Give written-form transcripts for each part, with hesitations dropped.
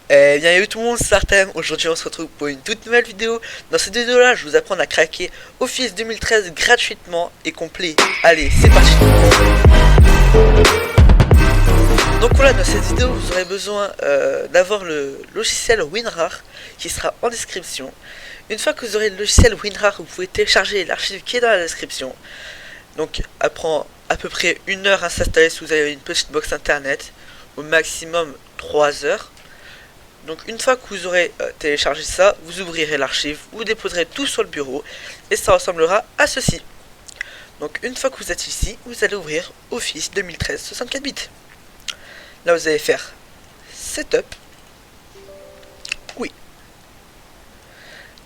Eh bien, tout le monde, c'est Artem. Aujourd'hui, on se retrouve pour une toute nouvelle vidéo. Dans cette vidéo-là, je vous apprends à craquer Office 2013 gratuitement et complet. Allez, c'est parti. Donc voilà, dans cette vidéo, vous aurez besoin d'avoir le logiciel WinRAR qui sera en description. Une fois que vous aurez le logiciel WinRAR, vous pouvez télécharger l'archive qui est dans la description. Donc, elle prend à peu près 1 heure à s'installer si vous avez une petite box internet, au maximum 3 heures. Donc une fois que vous aurez téléchargé ça, vous ouvrirez l'archive, vous déposerez tout sur le bureau et ça ressemblera à ceci. Donc une fois que vous êtes ici, vous allez ouvrir Office 2013 64 bits. Là vous allez faire Setup. Oui.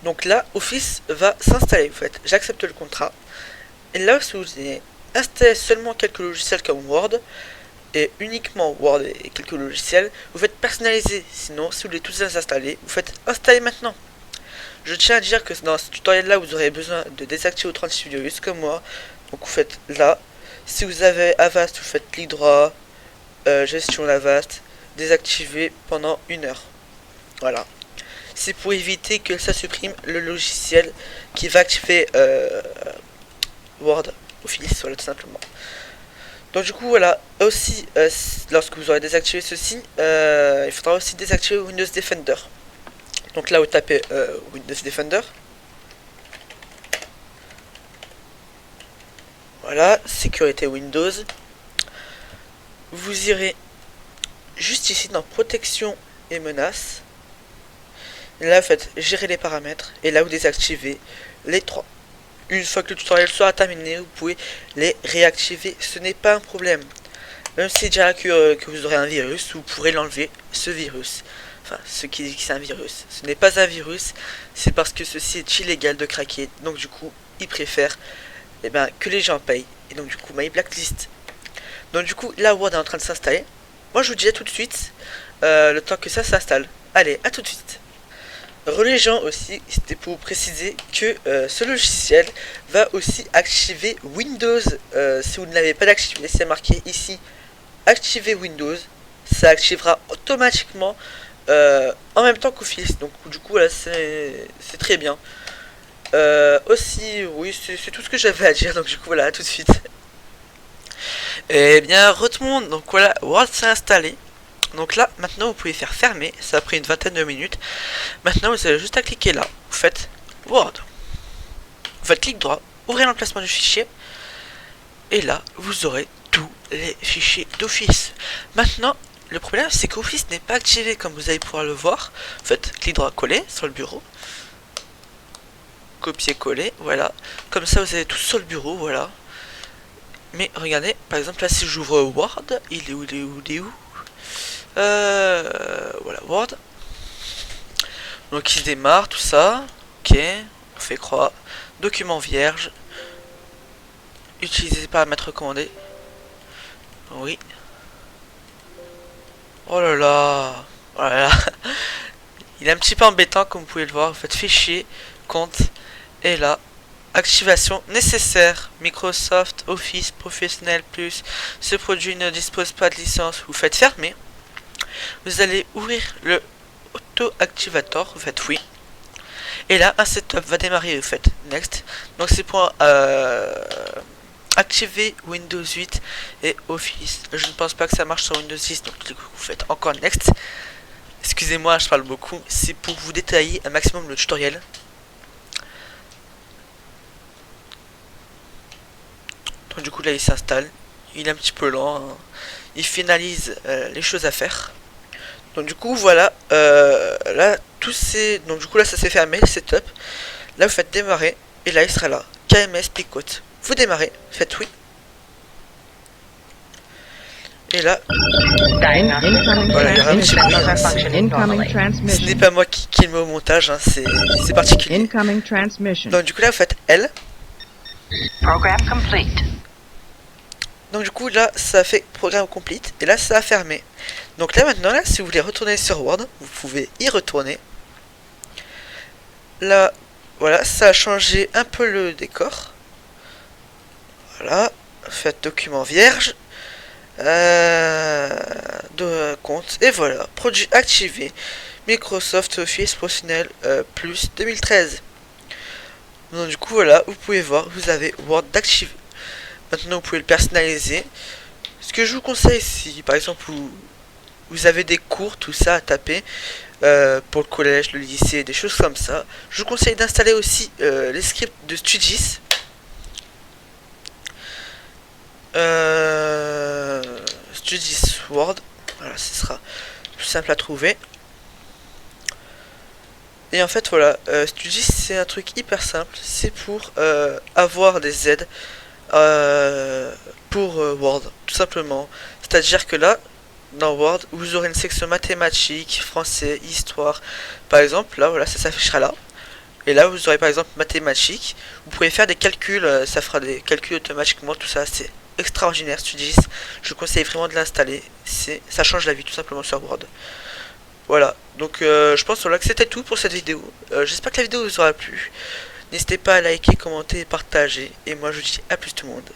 Donc là Office va s'installer. Vous faites j'accepte le contrat. Et là si vous installez seulement quelques logiciels comme Word, et uniquement Word et quelques logiciels, vous faites personnaliser. Sinon, si vous voulez tous les installer, vous faites installer maintenant. Je tiens à dire que dans ce tutoriel là, vous aurez besoin de désactiver votre antivirus comme moi. Donc vous faites là. Si vous avez Avast, vous faites clic droit, gestion d'Avast, désactiver pendant 1 heure. Voilà. C'est pour éviter que ça supprime le logiciel qui va activer Word, Office, voilà tout simplement. Donc du coup voilà, aussi lorsque vous aurez désactivé ceci, il faudra aussi désactiver Windows Defender. Donc là vous tapez Windows Defender. Voilà, sécurité Windows. Vous irez juste ici dans protection et menaces. Et là vous faites gérer les paramètres et là vous désactivez les trois. Une fois que le tutoriel sera terminé, vous pouvez les réactiver, ce n'est pas un problème. Même si déjà que vous aurez un virus, vous pourrez l'enlever, ce virus. Enfin, ce qui dit que c'est un virus. Ce n'est pas un virus, c'est parce que ceci est illégal de craquer. Donc du coup, ils préfèrent que les gens payent. Et donc du coup, My Blacklist. Donc du coup, là, Word est en train de s'installer. Moi, je vous dis à tout de suite, le temps que ça s'installe. Allez, à tout de suite. Religion aussi, c'était pour préciser que ce logiciel va aussi activer Windows. Si vous ne l'avez pas activé, c'est marqué ici activer Windows. Ça activera automatiquement en même temps qu'Office. Donc du coup là c'est très bien. Aussi, oui, c'est tout ce que j'avais à dire. Donc du coup voilà, à tout de suite. Et bien, re tout le monde. Donc voilà, Word s'est installé. Donc là, maintenant, vous pouvez faire fermer. Ça a pris une vingtaine de minutes. Maintenant, vous avez juste à cliquer là. Vous faites Word. Vous faites clic droit. Ouvrez l'emplacement du fichier. Et là, vous aurez tous les fichiers d'Office. Maintenant, le problème, c'est qu'Office n'est pas activé comme vous allez pouvoir le voir. Vous faites clic droit, coller sur le bureau. Copier-coller, voilà. Comme ça, vous avez tout sur le bureau, voilà. Mais regardez, par exemple, là, si j'ouvre Word, il est où voilà, Word. Donc il se démarre, tout ça. Ok, on fait croix. Document vierge. Utilisez paramètres recommandés. Oui. Oh là là. Oh là là. Il est un petit peu embêtant comme vous pouvez le voir. Vous faites fichier, compte. Et là, activation nécessaire. Microsoft Office Professionnel Plus. Ce produit ne dispose pas de licence. Vous faites fermer. Vous allez ouvrir le auto-activator, vous faites oui. Et là, un setup va démarrer, vous faites next. Donc c'est pour activer Windows 8 et Office. Je ne pense pas que ça marche sur Windows 10, donc du coup, vous faites encore next. Excusez-moi, je parle beaucoup. C'est pour vous détailler un maximum le tutoriel. Donc du coup, là, il s'installe. Il est un petit peu lent. Hein. Il finalise les choses à faire. Donc du coup voilà, là tous ces, donc du coup là ça s'est fermé le setup. Là vous faites démarrer et là il sera là KMS Picote. Vous démarrez, faites oui. Et là voilà, il y aura un petit bruit. Ce n'est pas moi qui le mets au montage, hein, c'est particulier. Donc du coup là vous faites L. Program complete. Donc du coup là ça a fait programme complete et là ça a fermé. Donc là maintenant là si vous voulez retourner sur Word, vous pouvez y retourner. Là voilà, ça a changé un peu le décor. Voilà, faites document vierge. de compte. Et voilà, produit activé. Microsoft Office Professionnel Plus 2013. Donc du coup voilà, vous pouvez voir, vous avez Word d'activé. Maintenant vous pouvez le personnaliser. Ce que je vous conseille, si par exemple vous avez des cours, tout ça à taper, pour le collège, le lycée, des choses comme ça, je vous conseille d'installer aussi les scripts de Studis. Studis Word, voilà, ce sera plus simple à trouver. Et en fait voilà, Studis c'est un truc hyper simple, c'est pour avoir des aides pour Word, tout simplement. C'est-à-dire que là, dans Word, vous aurez une section mathématiques, français, histoire. Par exemple, là, voilà, ça s'affichera là. Et là, vous aurez par exemple mathématiques. Vous pouvez faire des calculs, ça fera des calculs automatiquement, tout ça, c'est extraordinaire, Studis. Je vous conseille vraiment de l'installer. Ça change la vie, tout simplement, sur Word. Voilà, donc je pense voilà, que c'était tout pour cette vidéo. J'espère que la vidéo vous aura plu. N'hésitez pas à liker, commenter et partager. Et moi, je vous dis à plus tout le monde.